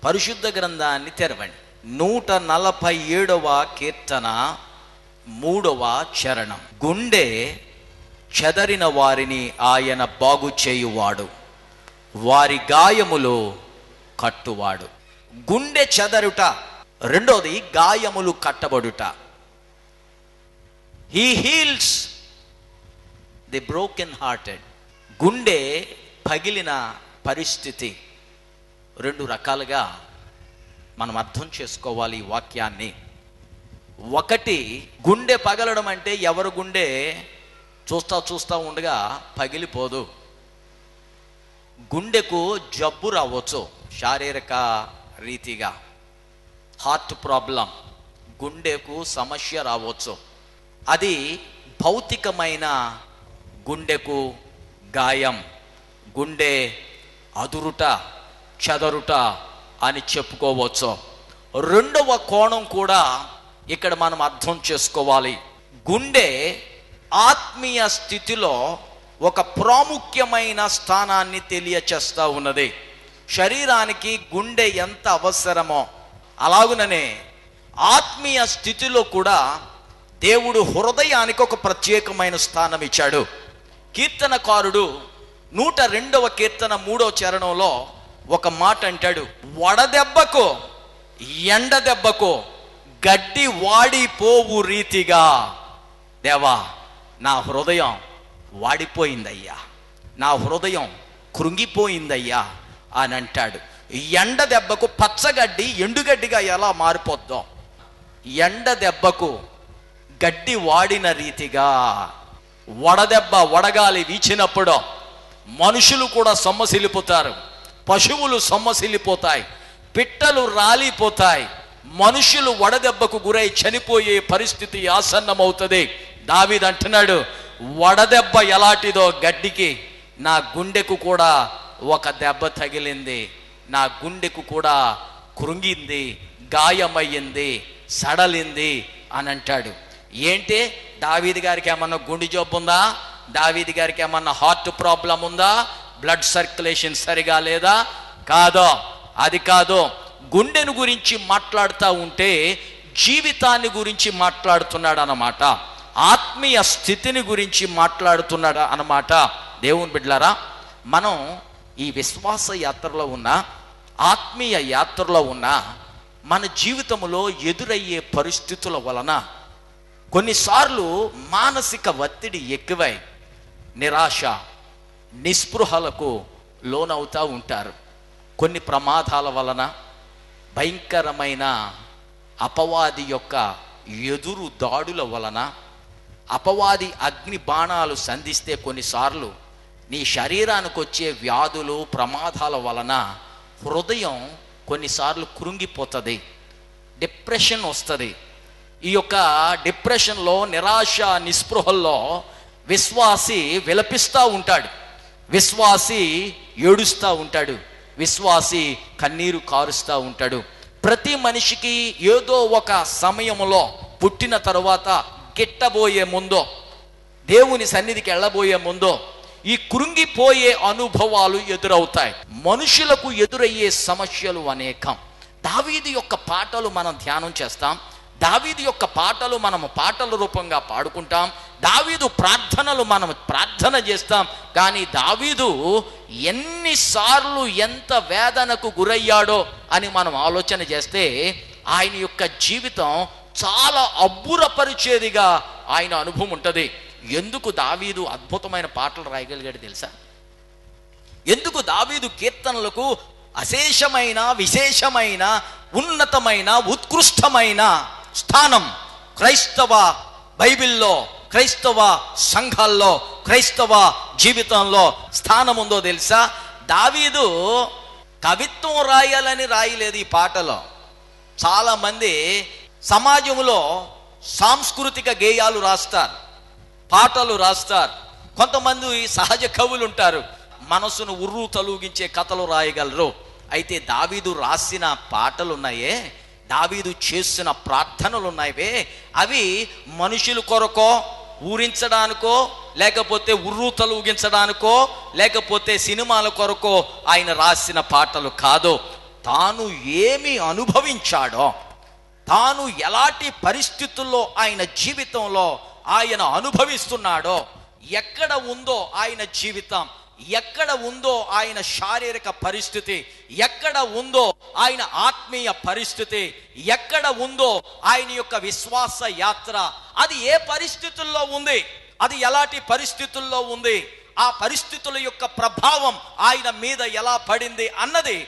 పరిశుద్ధ గ్రంథాన్ని తెరవండి. 147వ కీర్తన 3వ చరణం. గుండె చెదరిన వారిని ఆయన బాగు చేయువాడు, వారి గాయములు కట్టువాడు. గుండె చెదరుట, రెండోది గాయములు కట్టబడుట. He heals the broken hearted. గుండె పగిలిన పరిస్థితి రెండు రకాలుగా మనం అర్థం చేసుకోవాలి ఈ వాక్యాన్ని. ఒకటి, గుండె పగలడం అంటే ఎవరి గుండె చూస్తా ఉండగా పగిలిపోదు. గుండెకు జబ్బు రావచ్చు, శారీరక రీతిగా హార్ట్ ప్రాబ్లం, గుండెకు సమస్య రావచ్చు. అది భౌతికమైన గుండెకు గాయం, గుండె అదురుట, చెదరుట అని చెప్పుకోవచ్చు. రెండవ కోణం కూడా ఇక్కడ మనం అర్థం చేసుకోవాలి. గుండె ఆత్మీయ స్థితిలో ఒక ప్రాముఖ్యమైన స్థానాన్ని తెలియచేస్తూ ఉన్నది. శరీరానికి గుండె ఎంత అవసరమో అలాగుననే ఆత్మీయ స్థితిలో కూడా దేవుడు హృదయానికి ఒక ప్రత్యేకమైన స్థానం ఇచ్చాడు. కీర్తనకారుడు 102వ కీర్తన 3వ చరణంలో ఒక మాట అంటాడు, వడదెబ్బకు ఎండ దెబ్బకు గడ్డి వాడిపోవు రీతిగా దేవా నా హృదయం వాడిపోయిందయ్యా, నా హృదయం కృంగిపోయిందయ్యా అని అంటాడు. ఎండ దెబ్బకు పచ్చగడ్డి ఎండుగడ్డిగా ఎలా మారిపోద్దో, ఎండ దెబ్బకు గడ్డి వాడిన రీతిగా వడదెబ్బ వడగాలి వీచినప్పుడు మనుషులు కూడా సొమ్మసిల్లిపోతారు, పశువులు సొమ్మసిల్లిపోతాయి, పిట్టలు రాలిపోతాయి, మనుషులు వడదెబ్బకు గురై చనిపోయే పరిస్థితి ఆసన్నమవుతుంది. దావీదు అంటున్నాడు, వడదెబ్బ ఎలాంటిదో గడ్డికి నా గుండెకు కూడా ఒక దెబ్బ తగిలింది, నా గుండెకు కూడా కృంగింది, గాయమయ్యింది, సడలింది అని అంటాడు. ఏంటి, దావీదు గారికి ఏమన్నా గుండె జబ్బు ఉందా? దావీదు గారికి ఏమన్నా హార్ట్ ప్రాబ్లం ఉందా? బ్లడ్ సర్క్యులేషన్ సరిగా లేదా? కాదో, అది కాదు. గుండెను గురించి మాట్లాడుతూ ఉంటే జీవితాన్ని గురించి మాట్లాడుతున్నాడు అన్నమాట, ఆత్మీయ స్థితిని గురించి మాట్లాడుతున్నాడు అన్నమాట. దేవుని బిడ్డలారా, మనం ఈ విశ్వాస యాత్రలో ఉన్న, ఆత్మీయ యాత్రలో ఉన్న మన జీవితంలో ఎదురయ్యే పరిస్థితుల వలన కొన్నిసార్లు మానసిక ఒత్తిడి ఎక్కువై నిరాశ, నిస్పృహలకు లోనవుతూ ఉంటారు. కొన్ని ప్రమాదాల వలన, భయంకరమైన అపవాది యొక్క ఎదురు దాడుల వలన, అపవాది అగ్ని బాణాలు సంధిస్తే కొన్నిసార్లు నీ శరీరానికి వచ్చే వ్యాధులు, ప్రమాదాల వలన హృదయం కొన్నిసార్లు కృంగిపోతుంది, డిప్రెషన్ వస్తుంది. ఈ యొక్క డిప్రెషన్లో, నిరాశ, నిస్పృహల్లో విశ్వాసి విలపిస్తూ ఉంటాడు, విశ్వాసి ఏడుస్తూ ఉంటాడు, విశ్వాసి కన్నీరు కారుస్తూ ఉంటాడు. ప్రతి మనిషికి ఏదో ఒక సమయంలో, పుట్టిన తరువాత, గిట్టబోయే ముందో, దేవుని సన్నిధికి వెళ్ళబోయే ముందో ఈ కృంగిపోయే అనుభవాలు ఎదురవుతాయి. మనుషులకు ఎదురయ్యే సమస్యలు అనేకం. దావీదు యొక్క పాటలు మనం ధ్యానం చేస్తాం, దావీదు యొక్క పాటలు మనము పాటల రూపంగా పాడుకుంటాం, దావీదు ప్రార్థనలు మనం ప్రార్థన చేస్తాం. కానీ దావీదు ఎన్నిసార్లు ఎంత వేదనకు గురయ్యాడో అని మనం ఆలోచన చేస్తే ఆయన యొక్క జీవితం చాలా అబ్బురపరిచేదిగా ఆయన అనుభవం ఉంటుంది. ఎందుకు దావీదు అద్భుతమైన పాటలు రాయగలిగాడు తెలుసా? ఎందుకు దావీదు కీర్తనలకు అశేషమైన, విశేషమైన, ఉన్నతమైన, ఉత్కృష్టమైన స్థానం క్రైస్తవ బైబిల్లో, క్రైస్తవ సంఘాల్లో, క్రైస్తవ జీవితంలో స్థానం ఉందో తెలుసా? దావీదు కవిత్వం రాయాలని రాయలేదు ఈ పాటలో. చాలామంది సమాజంలో సాంస్కృతిక గేయాలు రాస్తారు, పాటలు రాస్తారు, కొంతమంది సహజ కవులు ఉంటారు, మనసును ఉర్రు తలూగించే కథలు రాయగలరు. అయితే దావీదు రాసిన పాటలు ఉన్నాయే, దావీదు చేసిన ప్రార్థనలు ఉన్నాయే, అవి మనుషుల కొరకో ఊరించడానికో లేకపోతే ఉర్రు తలూగించడానికో లేకపోతే సినిమాల కొరకో ఆయన రాసిన పాటలు కాదు. తాను ఏమి అనుభవించాడో, తాను ఎలాంటి పరిస్థితుల్లో ఆయన జీవితంలో ఆయన అనుభవిస్తున్నాడో, ఎక్కడ ఉందో ఆయన జీవితం, ఎక్కడ ఉందో ఆయన శారీరక పరిస్థితి, ఎక్కడ ఉందో ఆయన ఆత్మీయ పరిస్థితి, ఎక్కడ ఉందో ఆయన యొక్క విశ్వాస యాత్ర, అది ఏ పరిస్థితుల్లో ఉంది, అది ఎలాంటి పరిస్థితుల్లో ఉంది, ఆ పరిస్థితుల యొక్క ప్రభావం ఆయన మీద ఎలా పడింది అన్నది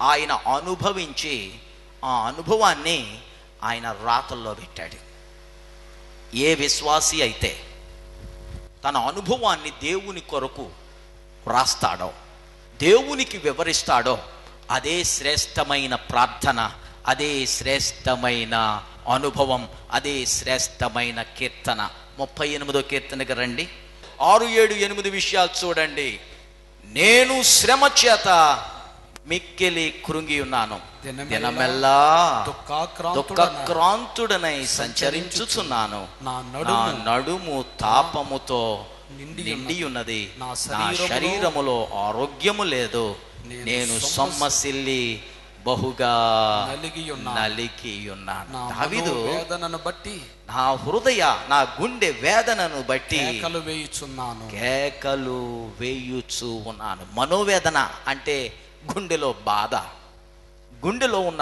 ఆయన అనుభవించి ఆ అనుభవాన్ని ఆయన రాతల్లో పెట్టాడు. ఏ విశ్వాసి అయితే తన అనుభవాన్ని దేవుని కొరకు రాస్తాడో, దేవునికి వివరిస్తాడో, అదే శ్రేష్టమైన ప్రార్థన, అదే శ్రేష్టమైన అనుభవం, అదే శ్రేష్టమైన కీర్తన. 38వ కీర్తనకి రండి. 6, 7, 8 విషయాలు చూడండి. నేను శ్రమ చేత మిక్కిలి కృంగి ఉన్నాను, దినమెల్లా దుఃఖక్రాంతుడనై సంచరించుచున్నాను, నా నడుము తాపముతో నిండి ఉన్నది, నా శరీరములో ఆరోగ్యము లేదు, నేను సొమ్మసిల్లి బహుగా నలిగి ఉన్నాను. దావీదు బట్టి నా హృదయ, నా గుండె వేదనను బట్టి కేకలు వేయుచు ఉన్నాను. మనోవేదన అంటే గుండెలో బాధ, గుండెలో ఉన్న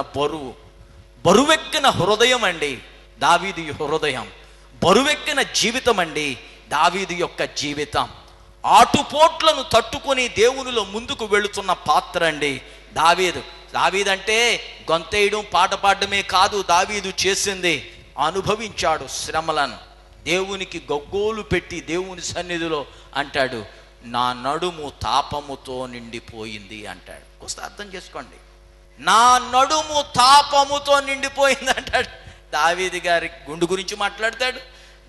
బరువెక్కిన హృదయం అండి దావీదు హృదయం, బరువెక్కిన జీవితం అండి దావీదు యొక్క జీవితం. ఆటుపోట్లను తట్టుకొని దేవునిలో ముందుకు వెళుతున్న పాత్ర అండి దావీదు. దావీదంటే గొంతేయడం పాట పాడడమే కాదు దావీదు చేసింది, అనుభవించాడు శ్రమలను. దేవునికి గొగ్గోలు పెట్టి దేవుని సన్నిధిలో అంటాడు, నా నడుము తాపముతో నిండిపోయింది అంటాడు. కొంత అర్థం చేసుకోండి, నా నడుము తాపముతో నిండిపోయింది అంటాడు. దావీదు గారి గుండు గురించి మాట్లాడతాడు,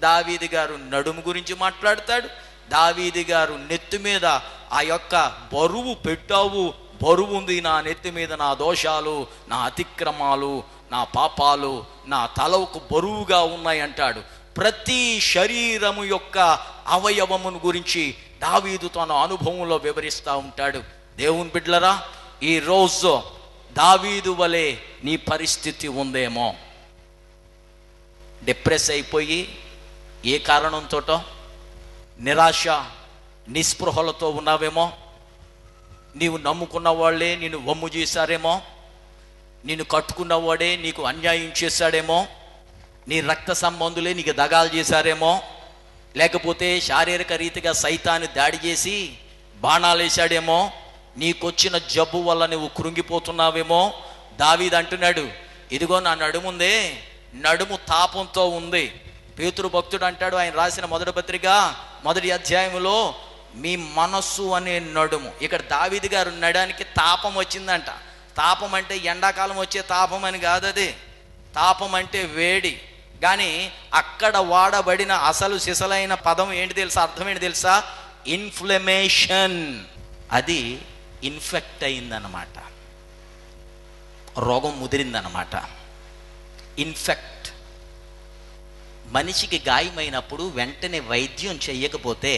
దావీదు గారు నడుము గురించి మాట్లాడతాడు, దావీదు గారు నెత్తి మీద ఆ యొక్క బరువు పెట్టావు, బరువు ఉంది నా నెత్తి మీద, నా దోషాలు, నా అతిక్రమాలు, నా పాపాలు నా తలకు బరువుగా ఉన్నాయి అంటాడు. ప్రతి శరీరము యొక్క అవయవమును గురించి దావీదు తన అనుభవంలో వివరిస్తూ ఉంటాడు. దేవుని బిడ్డలరా, ఈరోజు దావీదు వలె నీ పరిస్థితి ఉందేమో, డిప్రెస్ అయిపోయి ఏ కారణంతోటో నిరాశ నిస్పృహలతో ఉన్నావేమో, నీవు నమ్ముకున్న వాళ్ళే నిన్ను వమ్ము చేశారేమో, నిన్ను కట్టుకున్నవాడే నీకు అన్యాయం చేశాడేమో, నీ రక్త సంబంధులే నీకు దగాలు చేశారేమో, లేకపోతే శారీరక రీతిగా సైతాన్ని దాడి చేసి బాణాలు వేశాడేమో, నీకొచ్చిన జబ్బు వల్ల నువ్వు కృంగిపోతున్నావేమో. దావీదు అంటున్నాడు, ఇదిగో నా నడుముందే, నడుము తాపంతో ఉంది. పేతురు భక్తుడు అంటాడు, ఆయన రాసిన మొదటి పత్రిక 1వ అధ్యాయంలో, మీ మనస్సు అనే నడుము. ఇక్కడ దావీదు గారు నడానికి తాపం వచ్చిందంట. తాపం అంటే ఎండాకాలం వచ్చే తాపం అని కాదు, అది తాపం అంటే వేడి. కానీ అక్కడ వాడబడిన అసలు సిసలైన పదం ఏంటి తెలుసా, అర్థం ఏంటి తెలుసా, ఇన్ఫ్లమేషన్. అది ఇన్ఫెక్ట్ అయిందన్నమాట, రోగం ముదిరిందన్నమాట. ఇన్ఫెక్ట్, మనిషికి గాయమైనప్పుడు వెంటనే వైద్యం చేయకపోతే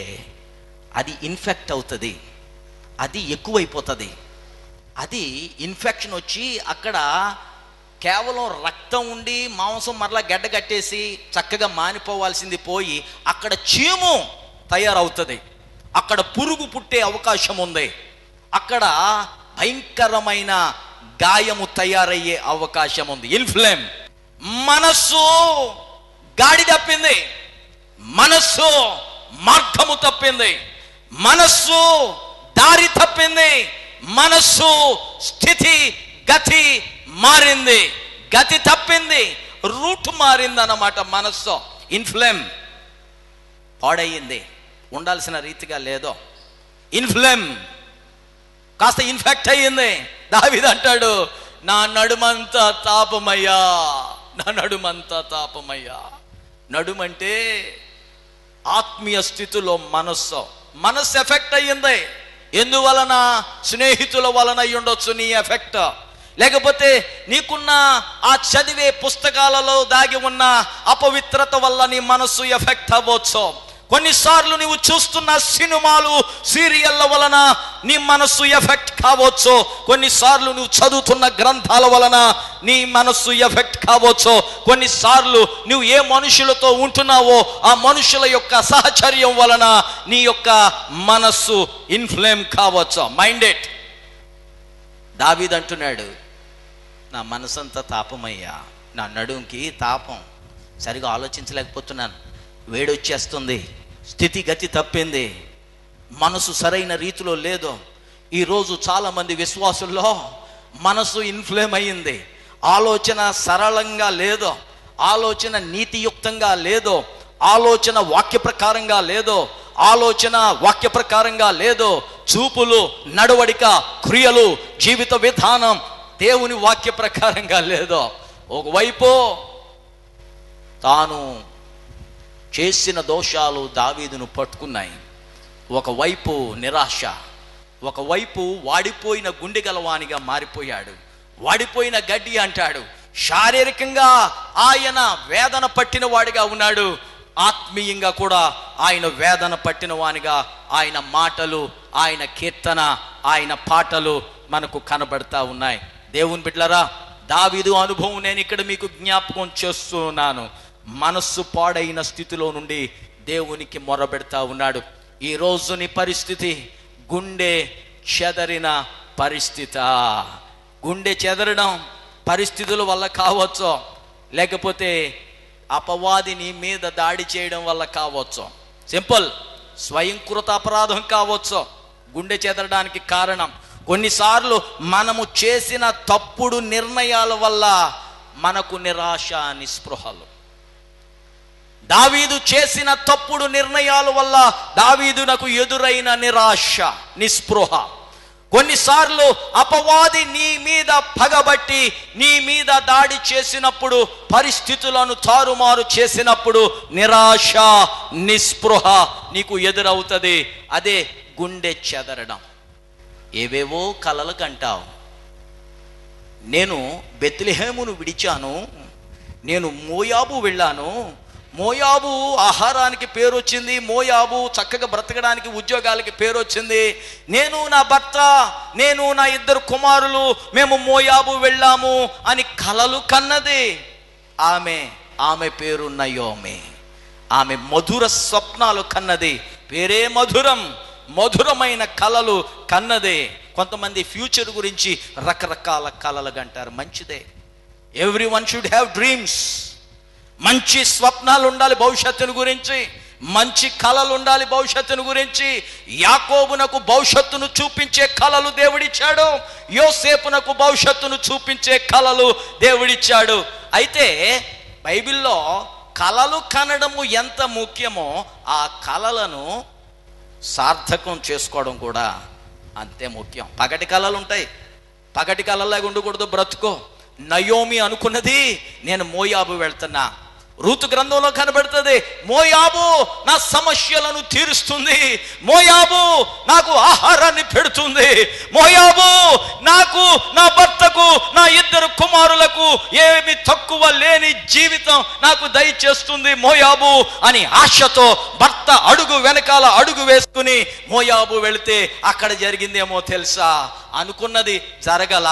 అది ఇన్ఫెక్ట్ అవుతుంది, అది ఎక్కువైపోతుంది. అది ఇన్ఫెక్షన్ వచ్చి అక్కడ కేవలం రక్తం ఉండి మాంసం మరలా గడ్డ కట్టేసి చక్కగా మానిపోవాల్సింది పోయి అక్కడ చీము తయారవుతుంది, అక్కడ పురుగు పుట్టే అవకాశం ఉంది, అక్కడ భయంకరమైన గాయము తయారయ్యే అవకాశం ఉంది. ఇన్ఫ్లేమ్. మనస్సు గాడి తప్పింది, మనస్సు మార్గము తప్పింది, మనస్సు దారి తప్పింది, మనస్సు స్థితి గతి మారింది, గతి తప్పింది, రూట్ మారింది అన్నమాట. మనస్సు ఇన్ఫ్లేమ్, పాడయింది, ఉండాల్సిన రీతిగా లేదో, ఇన్ఫ్లేమ్ కాస్త ఇన్ఫెక్ట్ అయ్యింది. దావీదు అంటాడు, నా నడుమంతా తాపమయ్యా, నా నడుమంతా తాపమయ్యా. నడుమంటే ఆత్మీయ స్థితిలో మనస్సు, మనసు ఎఫెక్ట్ అయ్యింది. ఎందువలన? స్నేహితుల వలన అయి ఉండొచ్చు నీ ఎఫెక్ట్, లేకపోతే నీకున్న ఆ చదివే పుస్తకాలలో దాగి ఉన్న అపవిత్రత వల్ల నీ మనస్సు ఎఫెక్ట్ అవ్వచ్చు. కొన్నిసార్లు నీవు చూస్తున్న సినిమాలు, సీరియళ్ళ వలన నీ మనస్సు ఎఫెక్ట్ కావచ్చు. కొన్నిసార్లు నువ్వు చదువుతున్న గ్రంథాల వలన నీ మనస్సు ఎఫెక్ట్ కావచ్చు. కొన్నిసార్లు నువ్వు ఏ మనుషులతో ఉంటున్నావో ఆ మనుషుల యొక్క సహచర్యం వలన నీ యొక్క మనస్సు ఇన్ఫ్లేమ్ కావచ్చు. మైండెడ్. దావీదు అంటున్నాడు, నా మనసంతా తాపమయ్యా, నా నడుంకి తాపం, సరిగా ఆలోచించలేకపోతున్నాను, వేడొచ్చేస్తుంది, స్థితిగతి తప్పింది, మనసు సరైన రీతిలో లేదు. ఈరోజు చాలామంది విశ్వాసుల్లో మనసు ఇన్ఫ్లేమ్ అయ్యింది. ఆలోచన సరళంగా లేదు, ఆలోచన నీతియుక్తంగా లేదు, ఆలోచన వాక్య ప్రకారంగా లేదు, ఆలోచన వాక్య ప్రకారంగా లేదు. చూపులు, నడవడిక, క్రియలు, జీవిత విధానం దేవుని వాక్య ప్రకారంగా లేదు. ఒకవైపు తాను చేసిన దోషాలు దావీదును పట్టుకున్నాయి, ఒకవైపు నిరాశ, ఒకవైపు వాడిపోయిన గుండె గలవానిగా మారిపోయాడు. వాడిపోయిన గడ్డి అంటాడు. శారీరకంగా ఆయన వేదన పట్టిన వాడిగా ఉన్నాడు, ఆత్మీయంగా కూడా ఆయన వేదన పట్టిన వానిగా ఆయన మాటలు, ఆయన కీర్తన, ఆయన పాటలు మనకు కనబడతా ఉన్నాయి. దేవుని బిడ్డలారా, దావీదు అనుభవం నేను ఇక్కడ మీకు జ్ఞాపకం చేస్తున్నాను. మనస్సు పాడైన స్థితిలో నుండి దేవునికి మొరబెడతా ఉన్నాడు. ఈ రోజు నీ పరిస్థితి గుండె చెదరిన పరిస్థితి. గుండె చెదరడం పరిస్థితుల వల్ల కావచ్చు, లేకపోతే అపవాది నీ మీద దాడి చేయడం వల్ల కావచ్చు. సింపుల్, స్వయంకృత అపరాధం కావచ్చు గుండె చెదరడానికి కారణం. కొన్నిసార్లు మనము చేసిన తప్పుడు నిర్ణయాల వల్ల మనకు నిరాశ, నిస్పృహలు. దావీదు చేసిన తప్పుడు నిర్ణయాల వల్ల దావీదునకు ఎదురైన నిరాశ, నిస్పృహ. కొన్నిసార్లు అపవాది నీ మీద పగబట్టి నీ మీద దాడి చేసినప్పుడు, పరిస్థితులను తారుమారు చేసినప్పుడు నిరాశ, నిస్పృహ నీకు ఎదురవుతుంది. అదే గుండె చెదరడం. ఏవేవో కలలు కంటావు. నేను బెత్లెహేమును విడిచాను, నేను మోయాబు వెళ్ళాను, మోయాబు ఆహారానికి పేరు వచ్చింది, మోయాబు చక్కగా బ్రతకడానికి ఉద్యోగాలకి పేరు వచ్చింది, నేను నా భర్త, నేను నా 2 కుమారులు మేము మోయాబు వెళ్ళాము అని కలలు కన్నది. ఆమె పేరు నయోమి. ఆమె మధుర స్వప్నాలు కన్నది. పేరే మధురం, మధురమైన కలలు కన్నదే. కొంతమంది ఫ్యూచర్ గురించి రకరకాల కలలు కంటారు. మంచిదే, ఎవ్రీవన్ షుడ్ హ్యావ్ డ్రీమ్స్. మంచి స్వప్నాలు ఉండాలి భవిష్యత్తును గురించి, మంచి కలలు ఉండాలి భవిష్యత్తును గురించి. యాకోబునకు భవిష్యత్తును చూపించే కలలు దేవుడిచ్చాడు, యోసేపునకు భవిష్యత్తును చూపించే కలలు దేవుడిచ్చాడు. అయితే బైబిల్లో కలలు కనడము ఎంత ముఖ్యమో ఆ కలలను సార్థకం చేసుకోవడం కూడా అంతే ముఖ్యం. పగటి కళలు ఉంటాయి, పగటి కళలాగా ఉండకూడదు బ్రతుకో. నయోమి అనుకున్నది, నేను మోయాబు వెళ్తున్నా. రూతు గ్రంథంలో కనబడుతుంది, మోయాబు నా సమస్యలను తీరుస్తుంది, మోయాబు నాకు ఆహారాన్ని పెడుతుంది, మోయాబు నాకు, నా భర్తకు, నా 2 కుమారులకు ఏమి తక్కువ లేని జీవితం నాకు దయచేస్తుంది మోయాబు అని ఆశతో భర్త అడుగు వెనకాల అడుగు వేసుకుని మోయాబు వెళితే అక్కడ జరిగిందేమో తెలుసా? అనుకున్నది జరగల.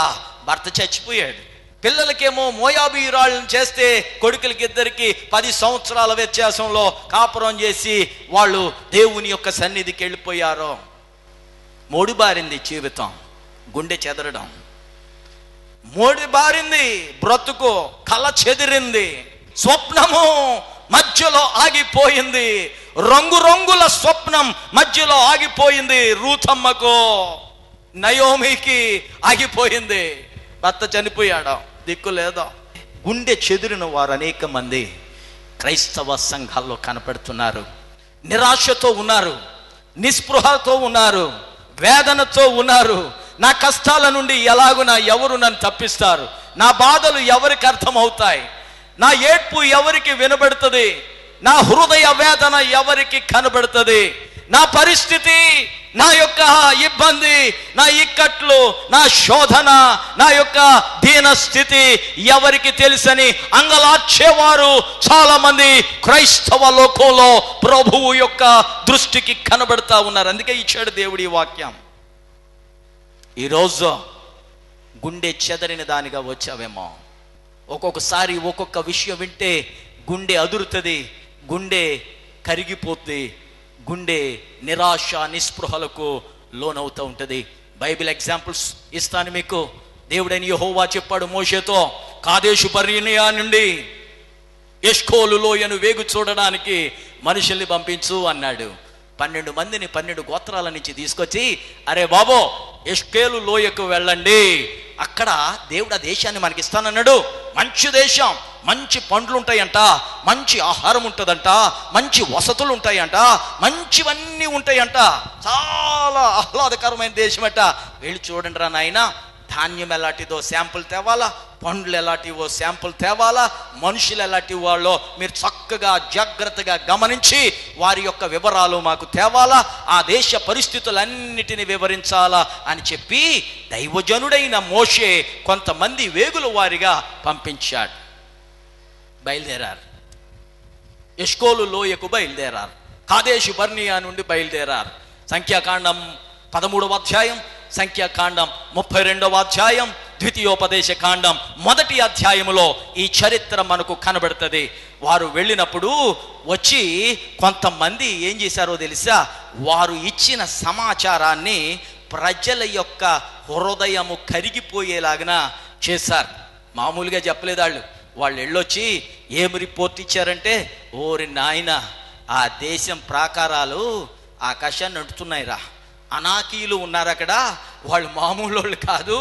భర్త చచ్చిపోయాడు. పిల్లలకేమో మోయాబీయురాళ్ళని చేస్తే కొడుకులకి 2కి 10 సంవత్సరాల వ్యత్యాసంలో కాపురం చేసి వాళ్ళు దేవుని యొక్క సన్నిధికి వెళ్ళిపోయారు. మోడిబారింది జీవితం, గుండె చెదరడం, మోడిబారింది బ్రతుకు, కళ చెదిరింది, స్వప్నము మధ్యలో ఆగిపోయింది, రంగురంగుల స్వప్నం మధ్యలో ఆగిపోయింది. రూతమ్మకు, నయోమికి ఆగిపోయింది. భర్త చనిపోయాడు, దిక్కు లేదో. గుండె చెదిరిన వారు అనేక మంది క్రైస్తవ సంఘాల్లో కనపడుతున్నారు. నిరాశతో ఉన్నారు, నిస్పృహతో ఉన్నారు, వేదనతో ఉన్నారు. నా కష్టాల నుండి ఎలాగునా ఎవరు నన్ను తప్పిస్తారు? నా బాధలు ఎవరికి అర్థమవుతాయి? నా ఏడ్పు ఎవరికి వినబడుతుంది? నా హృదయ వేదన ఎవరికి కనబడుతుంది? నా పరిస్థితి, నా యొక్క ఇబ్బంది, నా ఇక్కట్లు, నా శోధన, నా యొక్క దీన స్థితి ఎవరికి తెలుసని అంగలార్చేవారు చాలా మంది క్రైస్తవ లోకంలో ప్రభువు యొక్క దృష్టికి కనబడతా ఉన్నారు. అందుకే ఇచ్చాడు దేవుడి వాక్యం. ఈరోజు గుండె చెదరిన దానిగా వచ్చావేమో. ఒక్కొక్కసారి ఒక్కొక్క విషయం వింటే గుండె అదురుతుంది, గుండె కరిగిపోద్ది, గుండె నిరాశ నిస్పృహలకు లోనవుతూ ఉంటుంది. బైబిల్ ఎగ్జాంపుల్స్ ఇస్తాను మీకు. దేవుడైన యెహోవా చెప్పాడు మోషేతో, కాదేషు బర్నేయ నుండి ఎష్కోలు లోయను వేగు చూడడానికి మనుషుల్ని పంపించు అన్నాడు. 12 మందిని 12 గోత్రాల నుంచి తీసుకొచ్చి, అరే బాబో ఎష్కేలు లోయకు వెళ్ళండి, అక్కడ దేవుడు ఆ దేశాన్ని మనకి ఇస్తానన్నాడు. మంచి దేశం, మంచి పండ్లు ఉంటాయంట, మంచి ఆహారం ఉంటుందంట, మంచి వసతులు ఉంటాయంట, మంచివన్నీ ఉంటాయంట, చాలా ఆహ్లాదకరమైన దేశం అట. వెళ్ళి చూడండి రా నాయన, ధాన్యం ఎలాంటిదో శాంపుల్ తేవాలా, పండ్లు ఎలాంటివో శాంపుల్ తేవాలా, మనుషులు ఎలాంటి వాళ్ళో మీరు చక్కగా జాగ్రత్తగా గమనించి వారి యొక్క వివరాలు మాకు తేవాలా, ఆ దేశ పరిస్థితులన్నిటిని వివరించాలా అని చెప్పి దైవజనుడైన మోషే కొంతమంది వేగుల వారిగా పంపించాడు. బయలుదేరారు, ఎష్కోలు లోయకు బయలుదేరారు, కాదేషు బర్నియా నుండి బయలుదేరారు. సంఖ్యాకాండం 13వ అధ్యాయం, సంఖ్యాకాండం 32వ అధ్యాయం, ద్వితీయోపదేశ కాండం 1వ అధ్యాయములో ఈ చరిత్ర మనకు కనబడుతుంది. వారు వెళ్ళినప్పుడు వచ్చి కొంతమంది ఏం చేశారో తెలుసా, వారు ఇచ్చిన సమాచారాన్ని ప్రజల యొక్క హృదయము కరిగిపోయేలాగా చేశారు. మామూలుగా చెప్పలేదు వాళ్ళు వెళ్ళొచ్చి ఏం రిపోర్ట్ ఇచ్చారంటే, ఓరి నాయన ఆ దేశం ప్రాకారాలు ఆకాశాన్ని అంటున్నాయిరా, అనాకీలు ఉన్నారు అక్కడ, వాళ్ళు మామూలు వాళ్ళు కాదు,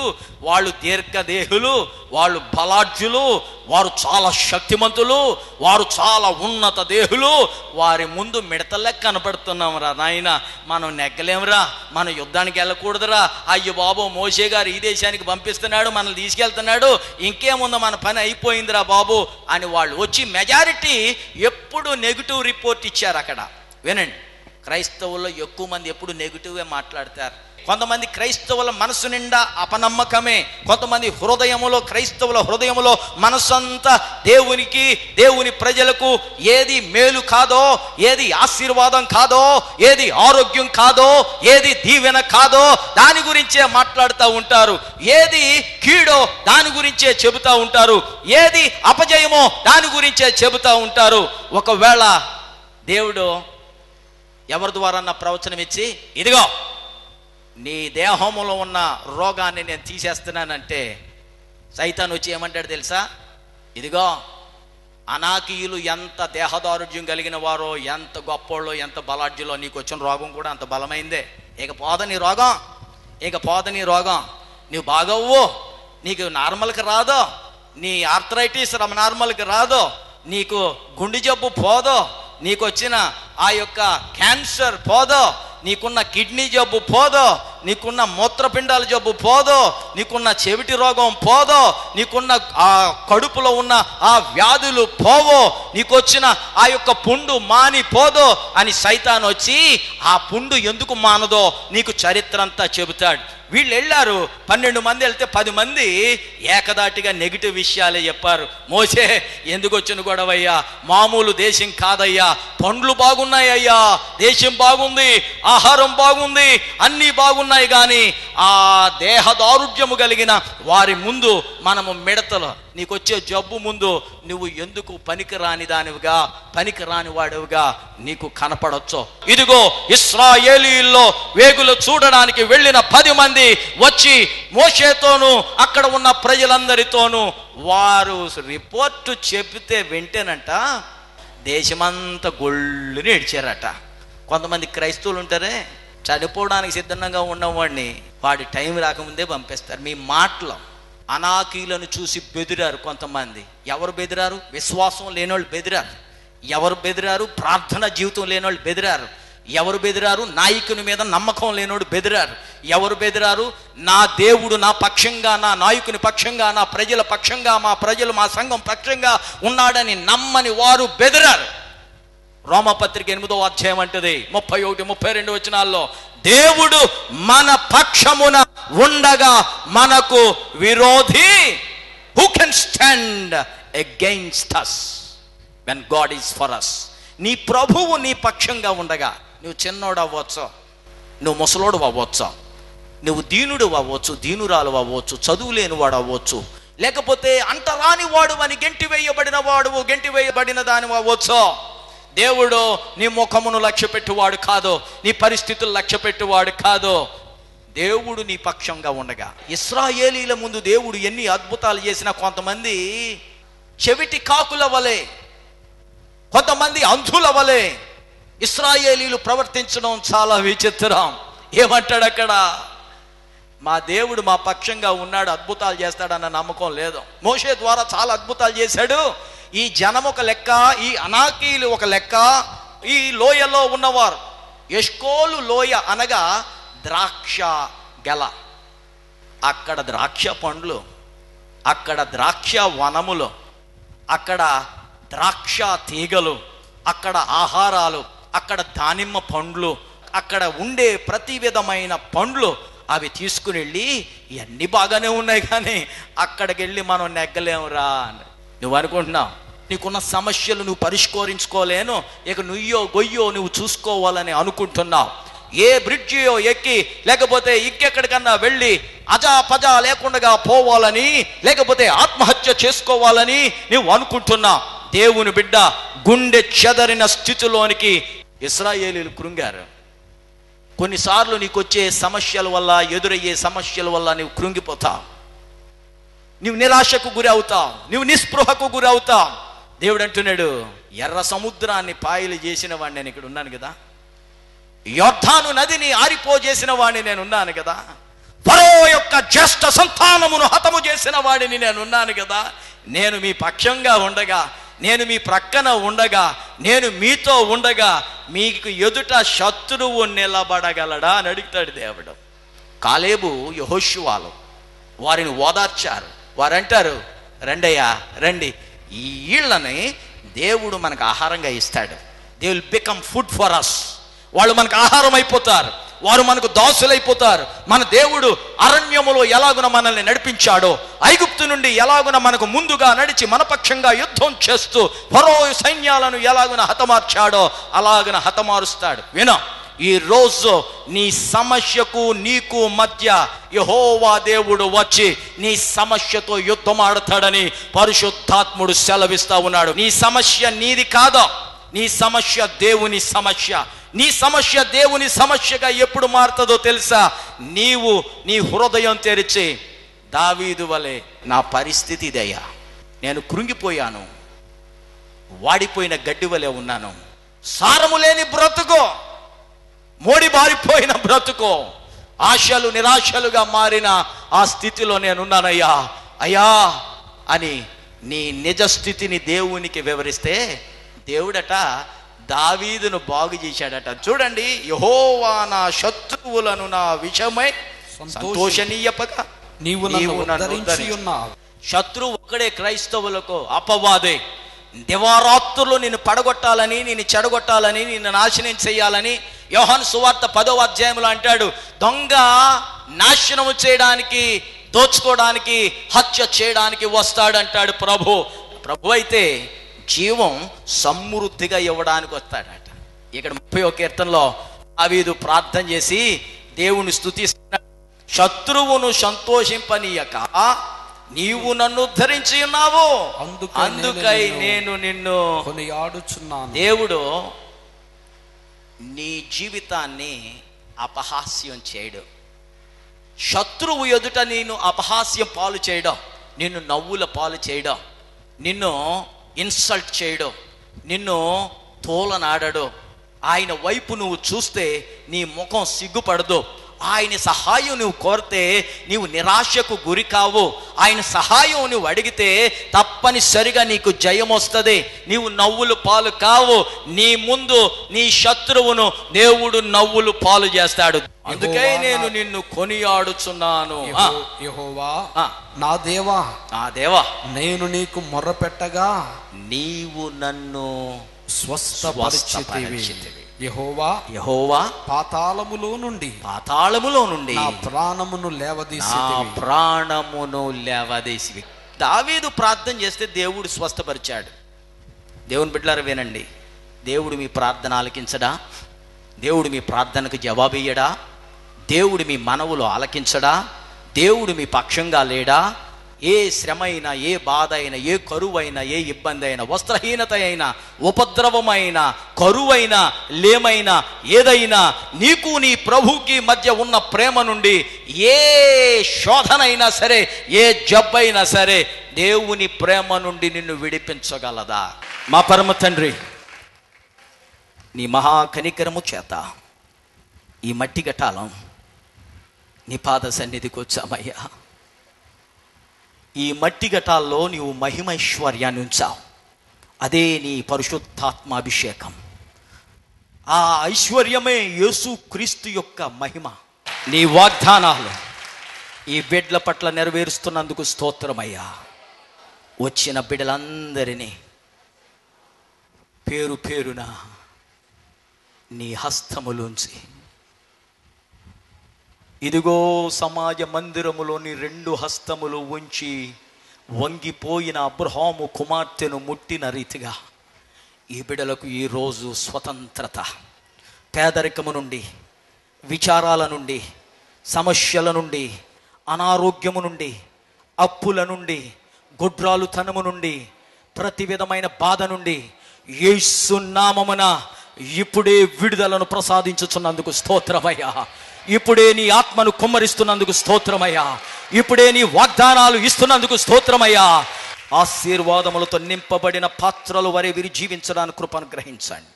వాళ్ళు దీర్ఘదేహులు, వాళ్ళు బలాఢ్యులు, వారు చాలా శక్తిమంతులు, వారు చాలా ఉన్నత దేహులు, వారి ముందు మిడతలెక్క కనపడుతున్నాం రా నాయన, మనం నెగ్గలేమురా, మనం యుద్ధానికి వెళ్ళకూడదురా, అయ్యో బాబు మోషే గారు ఈ దేశానికి పంపిస్తున్నాడు, మనల్ని తీసుకెళ్తున్నాడు, ఇంకేముందో మన పని అయిపోయిందిరా బాబు అని వాళ్ళు వచ్చి మెజారిటీ ఎప్పుడు నెగిటివ్ రిపోర్ట్ ఇచ్చారు. అక్కడ వినండి, క్రైస్తవుల్లో ఎక్కువ మంది ఎప్పుడు నెగిటివ్గా మాట్లాడతారు. కొంతమంది క్రైస్తవుల మనసు నిండా అపనమ్మకమే, కొంతమంది క్రైస్తవుల హృదయములో మనసంతా దేవునికి, దేవుని ప్రజలకు ఏది మేలు కాదో, ఏది ఆశీర్వాదం కాదో, ఏది ఆరోగ్యం కాదో, ఏది దీవెన కాదో దాని గురించే మాట్లాడుతూ ఉంటారు, ఏది కీడో దాని గురించే చెబుతూ ఉంటారు, ఏది అపజయమో దాని గురించే చెబుతూ ఉంటారు. ఒకవేళ దేవుడు ఎవరి ద్వారా ప్రవచనం ఇచ్చి, ఇదిగో నీ దేహంలో ఉన్న రోగాన్ని నేను తీసేస్తున్నానంటే సైతాన్ వచ్చి ఏమంటాడు తెలుసా, ఇదిగో అనాకీయులు ఎంత దేహదారుఢ్యం కలిగిన వారో, ఎంత గొప్పోళ్ళో, ఎంత బలాఢ్యులో, నీకు వచ్చిన రోగం కూడా అంత బలమైందే, ఇక పోద నీ రోగం, ఇక పోద నీ రోగం, నీవు బాగవ్వు, నీకు నార్మల్కి రాదో, నీ ఆర్థరైటిస్ నార్మల్కి రాదో, నీకు గుండె జబ్బు పోదో, నీకు వచ్చిన ఆ యొక్క క్యాన్సర్ పోదో, నీకున్న కిడ్నీ జబ్బు పోదో, నీకున్న మూత్రపిండాల జబ్బు పోదో, నీకున్న చెవిటి రోగం పోదో, నీకున్న ఆ కడుపులో ఉన్న ఆ వ్యాధులు పోవో, నీకు వచ్చిన ఆ యొక్క పుండు మాని పోదో అని సైతాన్ వచ్చి ఆ పుండు ఎందుకు మానదో నీకు చరిత్ర అంతా చెబుతాడు. వీళ్ళు వెళ్ళారు, 12 మంది వెళ్తే 10 మంది ఏకదాటిగా నెగిటివ్ విషయాలే చెప్పారు. మోసే ఎందుకు వచ్చిన గొడవయ్యా, మామూలు దేశం కాదయ్యా, పండ్లు బాగున్నాయ్యా, దేశం బాగుంది, ఆహారం బాగుంది, అన్నీ బాగున్నాయి, కానీ ఆ దేహ దారుఢ్యము కలిగిన వారి ముందు మనము మిడతలు, నీకు వచ్చే జబ్బు ముందు నువ్వు ఎందుకు పనికిరాని దానివిగా, పనికిరాని వాడివిగా నీకు కనపడొచ్చు. ఇదిగో ఇశ్రాయేలీయుల్లో వేగులు చూడడానికి వెళ్ళిన 10 మంది వచ్చి మోషేతోనూ అక్కడ ఉన్న ప్రజలందరితోనూ వారు రిపోర్టు చెబితే వెంటేనంట దేశమంతా గొళ్ళుని ఏడ్చారట. కొంతమంది క్రైస్తవులు ఉంటారే, చనిపోవడానికి సిద్ధంగా ఉన్నవాడిని వాడి టైం రాకముందే పంపిస్తారు. మీ మాటలు అనాకీలను చూసి బెదిరారు కొంతమంది. ఎవరు బెదిరారు? విశ్వాసం లేనోళ్ళు బెదిరారు. ఎవరు బెదిరారు? ప్రార్థన జీవితం లేనోళ్ళు బెదిరారు. ఎవరు బెదిరారు? నాయకుని మీద నమ్మకం లేనోడు బెదిరారు. ఎవరు బెదిరారు? నా దేవుడు నా పక్షంగా, నా నాయకుని పక్షంగా, నా ప్రజల పక్షంగా, మా ప్రజలు మా సంఘం పక్షంగా ఉన్నాడని నమ్మని వారు బెదిరారు. రోమపత్రిక 8వ అధ్యాయం అంటది 31, 32 వచనాల్లో, దేవుడు మన పక్షమున ఉండగా మనకు విరోధి who can stand against us when God is for us. నీ ప్రభువు నీ పక్షంగా ఉండగా, నువ్వు చిన్నోడు అవ్వచ్చు, నువ్వు ముసలోడు అవ్వచ్చు, నువ్వు దీనుడు అవ్వచ్చు, దీనురాలు అవ్వచ్చు, చదువు లేని వాడు అవ్వచ్చు, లేకపోతే అంటరాని వాడు అని గెంటివేయబడిన వాడు, గెంటివేయబడిన దాని అవ్వచ్చు. దేవుడు నీ ముఖమును లక్ష్య పెట్టువాడు కాదు, నీ పరిస్థితులు లక్ష్య పెట్టువాడు కాదు. దేవుడు నీ పక్షంగా ఉండగా, ఇశ్రాయేలీల ముందు దేవుడు ఎన్ని అద్భుతాలు చేసినా కొంతమంది చెవిటి కాకుల వలె, కొంతమంది అంధుల వలె ఇశ్రాయేలీలు ప్రవర్తించడం చాలా విచిత్రం. ఏమంటాడు అక్కడ? మా దేవుడు మా పక్షంగా ఉన్నాడు, అద్భుతాలు చేస్తాడన్న నమ్మకం లేదు. మోషే ద్వారా చాలా అద్భుతాలు చేశాడు. ఈ జనం ఒక లెక్క, ఈ అనాకీలు ఒక లెక్క, ఈ లోయలో ఉన్నవారు. ఎష్కోలు లోయ అనగా ద్రాక్ష గెల, అక్కడ ద్రాక్ష పండ్లు, అక్కడ ద్రాక్ష వనములు, అక్కడ ద్రాక్ష తీగలు, అక్కడ ఆహారాలు, అక్కడ దానిమ్మ పండ్లు, అక్కడ ఉండే ప్రతి విధమైన పండ్లు అవి తీసుకుని వెళ్ళి, ఇవన్నీ బాగానే ఉన్నాయి కానీ అక్కడికి వెళ్ళి మనం నెగ్గలేమురా అని నువ్వు అనుకుంటున్నావు. నీకున్న సమస్యలు నువ్వు పరిష్కరించుకోలేను, ఇక నుయ్యో గొయ్యో నువ్వు చూసుకోవాలని అనుకుంటున్నావు. ఏ బ్రిడ్జియో ఎక్కి, లేకపోతే ఇంకెక్కడికన్నా వెళ్ళి అజాపజా లేకుండా పోవాలని, లేకపోతే ఆత్మహత్య చేసుకోవాలని నువ్వు అనుకుంటున్నావు. దేవుని బిడ్డ, గుండె చెదరిన స్థితిలోనికి ఇశ్రాయేలీలు కృంగారు. కొన్నిసార్లు నీకు వచ్చే సమస్యల వల్ల, ఎదురయ్యే సమస్యల వల్ల నువ్వు కృంగిపోతావు, నువ్వు నిరాశకు గురి అవుతావు, నువ్వు నిస్పృహకు గురి అవుతావు. దేవుడు అంటున్నాడు, ఎర్ర సముద్రాన్ని పాయలు చేసిన వాడిని నేను ఇక్కడ ఉన్నాను కదా, యొర్దాను నదిని ఆరిపోజేసిన వాడిని నేను ఉన్నాను కదా, ఫరో యొక్క జ్యేష్ఠ సంతానమును హతము చేసిన వాడిని నేను ఉన్నాను కదా. నేను మీ పక్షంగా ఉండగా, నేను మీ ప్రక్కన ఉండగా, నేను మీతో ఉండగా మీకు ఎదుట శత్రువు నిలబడగలడా అని అడుగుతాడు దేవుడు. కాలేబు, యెహోషువాలు వారిని ఓదార్చారు. వారంటారు, రండయ్యా రండి, ఈ ఈళ్ళని దేవుడు మనకు ఆహారంగా ఇస్తాడు. They will become food for us. వాళ్ళు మనకు ఆహారం అయిపోతారు, వారు మనకు దాసులైపోతారు. మన దేవుడు అరణ్యములో ఎలాగున మనల్ని నడిపించాడో, ఐగుప్తు నుండి ఎలాగున మనకు ముందుగా నడిచి మన పక్షంగా యుద్ధం చేస్తూ ఫరో సైన్యాలను ఎలాగున హతమార్చాడో అలాగున హతమారుస్తాడు. వినో, ఈ రోజు నీ సమస్యకు నీకు మధ్య యెహోవా దేవుడు వచ్చి నీ సమస్యతో యుద్ధం ఆడతాడని పరిశుద్ధాత్ముడు సెలవిస్తా ఉన్నాడు. నీ సమస్య నీది కాదు, నీ సమస్య దేవుని సమస్య. నీ సమస్య దేవుని సమస్యగా ఎప్పుడు మారుతుందో తెలుసా? నీవు నీ హృదయం తెరిచి, దావీదు వలె నా పరిస్థితి ఇదయ్యా, నేను కృంగిపోయాను, వాడిపోయిన గడ్డి వలె ఉన్నాను, సారము లేని బ్రతుకు, మోడి బారిపోయిన బ్రతుకు, ఆశలు నిరాశలుగా మారిన ఆ స్థితిలో నేనున్నానయ్యా అయ్యా అని నీ నిజ స్థితిని దేవునికి వివరిస్తే దేవుడట దావీదును బాగు చేశాడట. చూడండి, యెహోవా నా శత్రువులను నా విషయమై సంతోషనీయపగా నీవు నన్ను ఉన్నావు. శత్రువు ఒక్కడే క్రైస్తవులకు అపవాదే. దివారాత్రులు నిన్ను పడగొట్టాలని, నిన్ను చెడగొట్టాలని, నిన్ను నాశనం చేయాలని యోహాను సువార్త 10వ అధ్యాయంలో అంటాడు, దొంగ నాశనం చేయడానికి, దోచుకోవడానికి, హత్య చేయడానికి వస్తాడంటాడు ప్రభు. ప్రభు అయితే జీవం సమృద్ధిగా ఇవ్వడానికి వస్తాడట. ఇక్కడ 30వ కీర్తనలో దావీదు ప్రార్థన చేసి దేవుని స్తుతిస్తున్నాడు. శత్రువును సంతోషింపనీయక నీవు నన్ను ఉద్ధరించి ఉన్నావు, అందుకై నేను నిన్ను కొనియాడుచున్నాను. దేవుడు నీ జీవితాన్ని అపహాస్యం చేయడం, శత్రువు ఎదుట నేను అపహాస్యం పాలు చేయడం, నిన్ను నవ్వుల పాలు చేయడం, నిన్ను ఇన్సల్ట్ చేయడం, నిన్ను తోలనాడడు. ఆయన వైపు నువ్వు చూస్తే నీ ముఖం సిగ్గుపడదు. ఆయన సహాయం నువ్వు కోరితే నీవు నిరాశకు గురి కావు. ఆయన సహాయం నువ్వు అడిగితే తప్పనిసరిగా నీకు జయం వస్తుంది. నీవు నవ్వులు పాలు కావు. నీ ముందు నీ శత్రువును దేవుడు నవ్వులు పాలు చేస్తాడు. అందుకే నేను నిన్ను కొనియాడుచున్నాను. యెహోవా నా దేవా, నా దేవా, నేను నీకు మొర్రపెట్టగా నీవు నన్ను స్వస్థపరిచితివి. యెహోవా యెహోవా పాతాళములో నుండి నా ప్రాణమును లేవదీసివి. దావీదు ప్రార్థన చేస్తే దేవుడు స్వస్థపరిచాడు. దేవుని బిడ్డలారా వినండి, దేవుడు మీ ప్రార్థన ఆలకించడా? దేవుడు మీ ప్రార్థనకు జవాబియ్యడా? దేవుడు మీ మనవులు ఆలకించడా? దేవుడు మీ పక్షంగా లేడా? ఏ శ్రమ అయినా, ఏ బాధ అయినా, ఏ కరువైనా, ఏ ఇబ్బంది అయినా, వస్త్రహీనత అయినా, ఉపద్రవమైన, కరువైనా, లేమైనా, ఏదైనా నీకు నీ ప్రభుకి మధ్య ఉన్న ప్రేమ నుండి ఏ శోధనైనా సరే, ఏ జబ్బైనా సరే, దేవుని ప్రేమ నుండి నిన్ను విడిపించగలదా? మా పరమ తండ్రి, నీ మహాకనికరము చేత ఈ మట్టి గటాలం నీ పాద సన్నిధికి వచ్చామయ్యా. ఈ మట్టి ఘటాల్లో నీవు మహిమైశ్వర్యాన్ని ఉంచావు. అదే నీ పరిశుద్ధాత్మాభిషేకం. ఆ ఐశ్వర్యమే యేసు క్రీస్తు యొక్క మహిమ. నీ వాగ్దానాలు ఈ బిడ్డల పట్ల నెరవేరుస్తున్నందుకు స్తోత్రమయ్యా. వచ్చిన బిడ్డలందరినీ పేరు పేరున నీ హస్తములోంచి, ఇదిగో సమాజ మందిరములోని 2 హస్తములు ఉంచి వంగిపోయిన అబ్రహాము కుమార్తెను ముట్టిన రీతిగా ఈ బిడ్డలకు ఈరోజు స్వతంత్రత, పేదరికము నుండి, విచారాల నుండి, సమస్యల నుండి, అనారోగ్యము నుండి, అప్పుల నుండి, గొడ్రాలుతనము నుండి, ప్రతి విధమైన బాధ నుండి యేసు నామమున ఇప్పుడే విడుదలను ప్రసాదించుచున్నందుకు స్తోత్రమయ్యా. ఇప్పుడే నీ ఆత్మను కుమ్మరిస్తున్నందుకు స్తోత్రమయ్యా. ఇప్పుడే నీ వాగ్దానాలు ఇస్తున్నందుకు స్తోత్రమయ్యా. ఆశీర్వాదములతో నింపబడిన పాత్రలు వరే వీరు జీవించడానికి కృపను గ్రహించండి.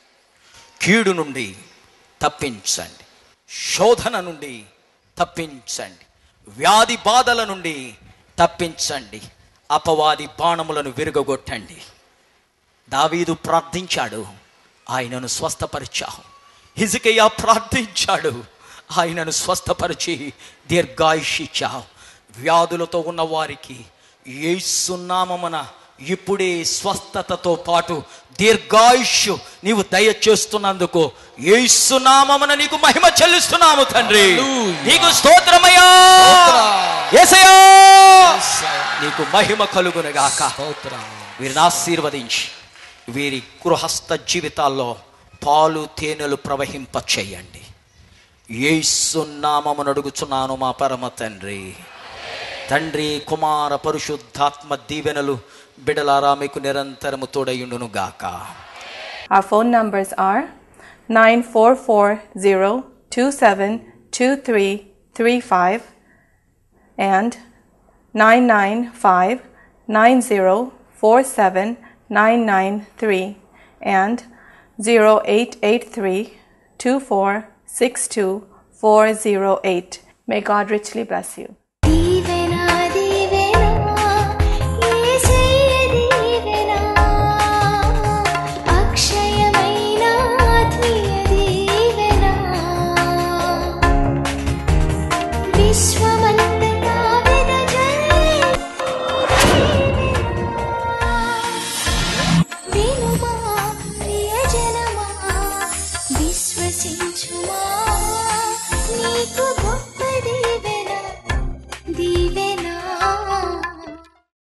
కీడు నుండి తప్పించండి, శోధన నుండి తప్పించండి, వ్యాధి బాధల నుండి తప్పించండి, అపవాది బాణములను విరుగగొట్టండి. దావీదు ప్రార్థించాడు, ఆయనను స్వస్థపరిచావు. హిజ్కియా ప్రార్థించాడు, ఆయనను స్వస్థపరిచి దీర్ఘాయుషిచ్చావు. వ్యాధులతో ఉన్న వారికి యేసు నామమున ఇప్పుడే స్వస్థతతో పాటు దీర్ఘాయుష్యు నీవు దయచేస్తున్నందుకు యేసు నామమున నీకు మహిమ చెల్లిస్తున్నాము తండ్రి. నీకు స్తోత్రమయ్యా. యేసయ్యా నీకు మహిమ కలుగునుగాక. వీరిని ఆశీర్వదించి వీరి గృహస్థ జీవితాల్లో పాలు తేనెలు ప్రవహింప చేయండి. యేసు నామమున అడుగుచున్నాను మా పరమ తండ్రి. తండ్రి, కుమార, పరిశుద్ధాత్మ దీవెనలు బిడలారా మీకు నిరంతరము తోడయుండును గాక. Our phone numbers are 9440272335 and 99590479993 and 08832462 408. May God richly bless you.